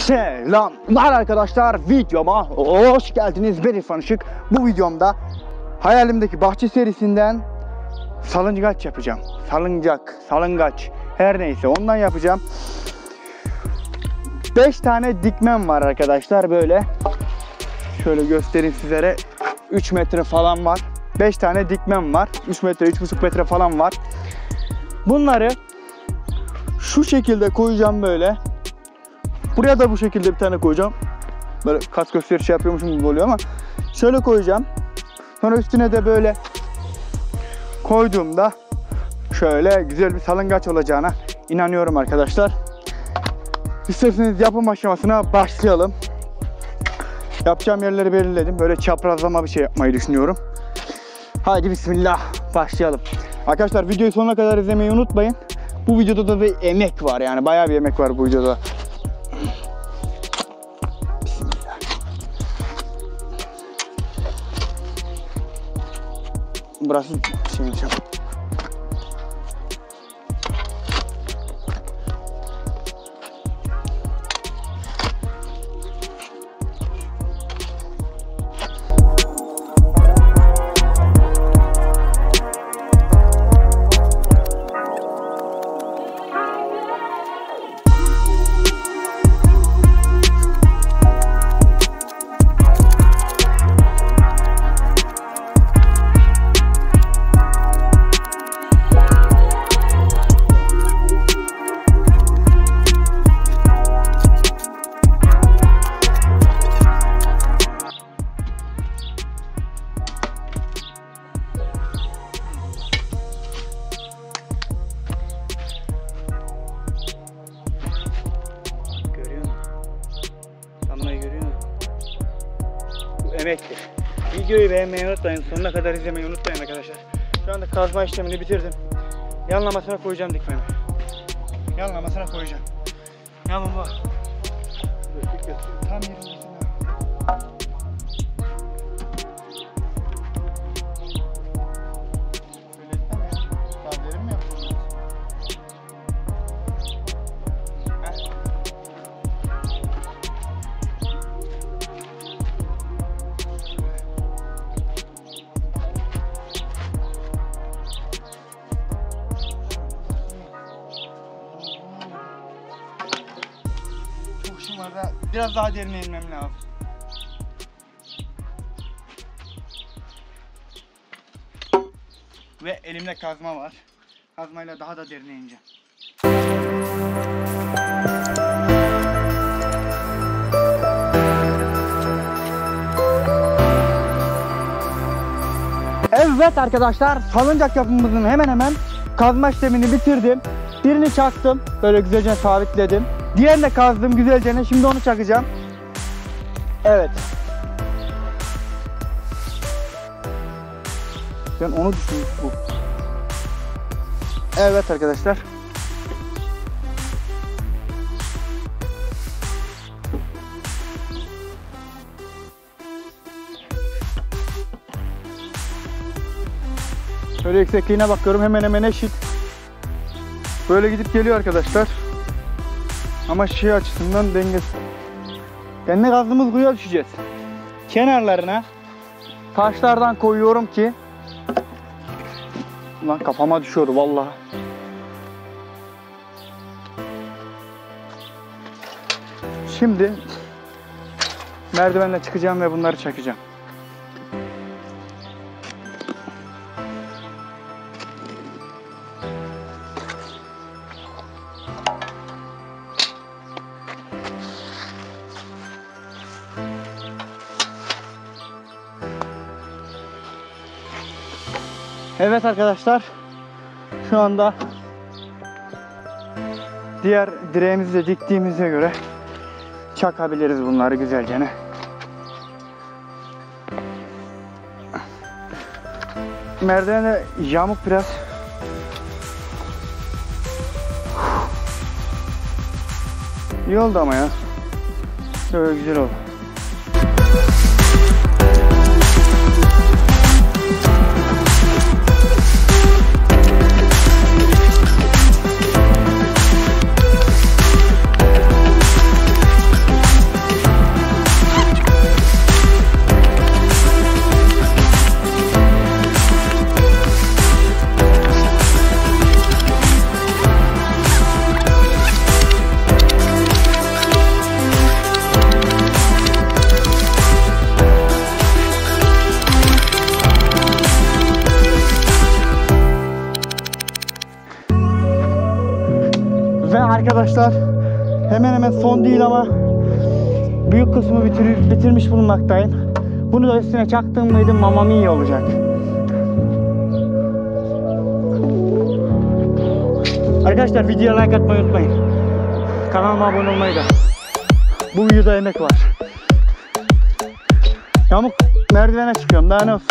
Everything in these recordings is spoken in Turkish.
Selamlar arkadaşlar, videoma hoş geldiniz. Ben İrfan Işık. Bu videomda hayalimdeki bahçe serisinden salıngaç yapacağım. Salıngaç her neyse ondan yapacağım. 5 tane dikmem var arkadaşlar, böyle. Şöyle göstereyim sizlere. 3 metre falan var. 5 tane dikmem var. 3 metre, 3,5 metre falan var. Bunları şu şekilde koyacağım böyle. Buraya da bu şekilde bir tane koyacağım. Böyle kas gösterişi yapıyormuşum gibi oluyor ama şöyle koyacağım. Sonra üstüne de böyle koyduğumda şöyle güzel bir salıngaç olacağına inanıyorum arkadaşlar. İsterseniz yapım aşamasına başlayalım. Yapacağım yerleri belirledim. Böyle çaprazlama bir şey yapmayı düşünüyorum. Haydi bismillah başlayalım. Arkadaşlar videoyu sonuna kadar izlemeyi unutmayın. Bu videoda da bir emek var, yani bayağı bir emek var bu videoda. Bismillah. Burası şeymiş. Emektir. Videoyu beğenmeyi unutmayın. Sonuna kadar izlemeyi unutmayın arkadaşlar. Şu anda kazma işlemini bitirdim. Yanlamasına koyacağım dikmemi. Yanlamasına koyacağım. Yalın bak. Tam yerinde. Biraz daha derine inmem lazım. Ve elimde kazma var. Kazmayla daha da derine ineceğim. Evet arkadaşlar, salıncak yapımımızın hemen hemen kazma işlemini bitirdim. Birini çaktım, böyle güzelce sabitledim. Diğerini de kazdım güzelce. Şimdi onu çakacağım. Evet. Ben onu düşündüm bu. Evet arkadaşlar. Şöyle yüksekliğine bakıyorum, hemen hemen eşit. Böyle gidip geliyor arkadaşlar. Ama şey açısından dengesiz. Kendi kazdığımız kuyuya düşeceğiz. Kenarlarına taşlardan koyuyorum ki. Lan kafama düşüyordu vallahi. Şimdi merdivenle çıkacağım ve bunları çakacağım. Evet arkadaşlar, şu anda diğer direğimizi de diktiğimize göre çakabiliriz bunları güzelce. Merdivene yamuk biraz. İyi oldu ama ya. Böyle güzel oldu. arkadaşlar. Hemen hemen son değil ama büyük kısmı bitirmiş bulunmaktayım. Bunu da üstüne çaktığım mıydı Mamma Mia olacak. Arkadaşlar videoya like atmayı unutmayın. Kanalıma abone olmayı da. Bu videoda emek var. Yamuk merdivene çıkıyorum, daha ne olsun.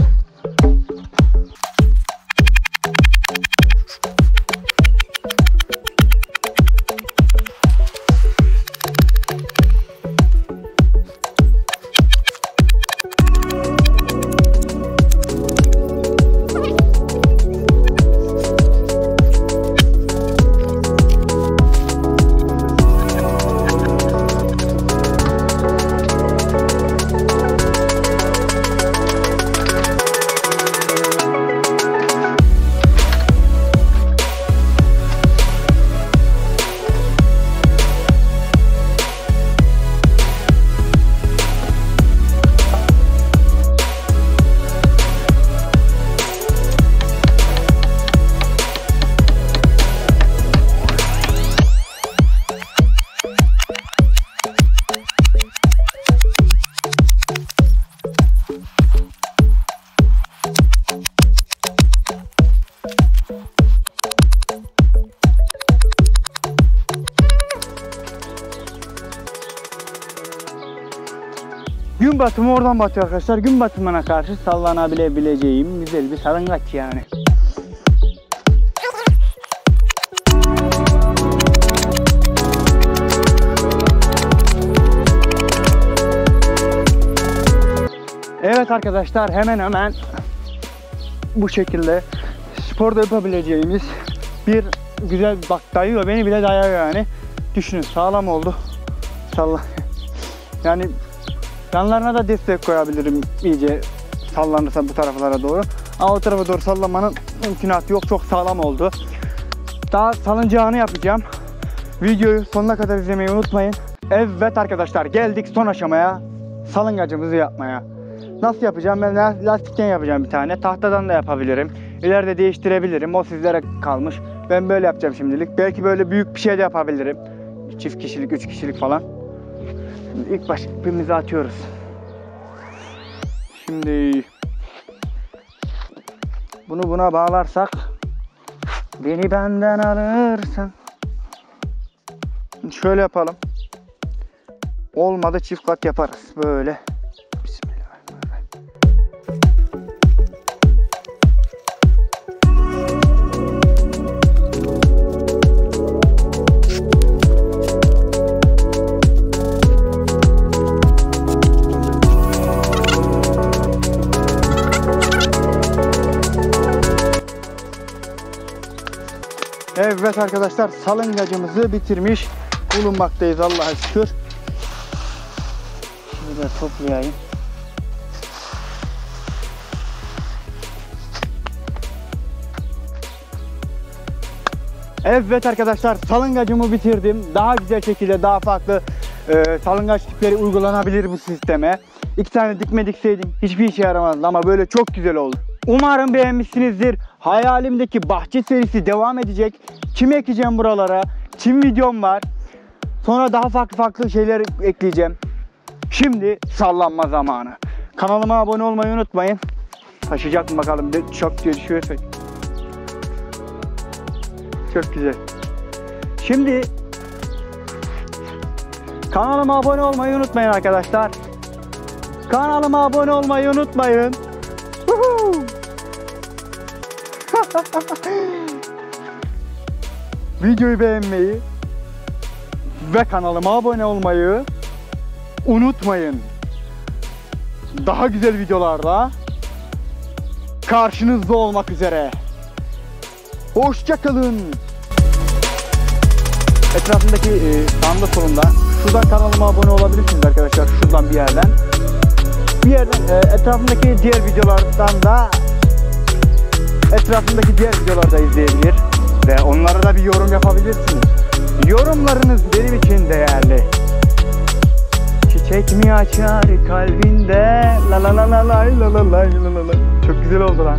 Gün batımı oradan batıyor arkadaşlar. Gün batımına karşı sallanabileceğim güzel bir salıngaç yani. Evet arkadaşlar, hemen hemen bu şekilde sporda yapabileceğimiz bir güzel, bak dayıyor, beni bile dayıyor yani. Düşünün, sağlam oldu. Yani yanlarına da destek koyabilirim iyice sallanırsa bu taraflara doğru. Ama o tarafa doğru sallamanın mümkünatı yok. Çok sağlam oldu. Daha salıncağını yapacağım. Videoyu sonuna kadar izlemeyi unutmayın. Evet arkadaşlar, geldik son aşamaya. Salıngacımızı yapmaya. Nasıl yapacağım? Ben lastikten yapacağım bir tane. Tahtadan da yapabilirim. İleride değiştirebilirim. O sizlere kalmış. Ben böyle yapacağım şimdilik. Belki böyle büyük bir şey de yapabilirim. Çift kişilik, 3 kişilik falan. İlk baş ipimizi atıyoruz. Şimdi bunu buna bağlarsak, beni benden alırsan. Şöyle yapalım. Olmadı çift kat yaparız böyle. Bismillahirrahmanirrahim. Evet arkadaşlar, salıngacımızı bitirmiş bulunmaktayız Allah'a şükür. Şöyle toplayayım. Evet arkadaşlar, salıngacımı bitirdim. Daha güzel şekilde, daha farklı salıngaç tipleri uygulanabilir bu sisteme. 2 tane dikme dikseydim hiçbir işe yaramazdı ama böyle çok güzel oldu. Umarım beğenmişsinizdir. Hayalimdeki bahçe serisi devam edecek. Çim ekeceğim buralara. Çim videom var. Sonra daha farklı şeyler ekleyeceğim. Şimdi sallanma zamanı. Kanalıma abone olmayı unutmayın. Taşıyacak mı bakalım? Çok diye düşüyorsa. Çok güzel. Şimdi kanalıma abone olmayı unutmayın arkadaşlar. Kanalıma abone olmayı unutmayın. Videoyu beğenmeyi ve kanalıma abone olmayı unutmayın. Daha güzel videolarda karşınızda olmak üzere. Hoşça kalın. Etrafındaki sağında solunda şuradan kanalıma abone olabilirsiniz arkadaşlar, şuradan bir yerden. Etrafındaki diğer videolardan da izleyebilir ve onlara da bir yorum yapabilirsiniz. Yorumlarınız benim için değerli. Çiçek mi açar kalbinde, la la la la la la la la la la. Çok güzel oldu lan.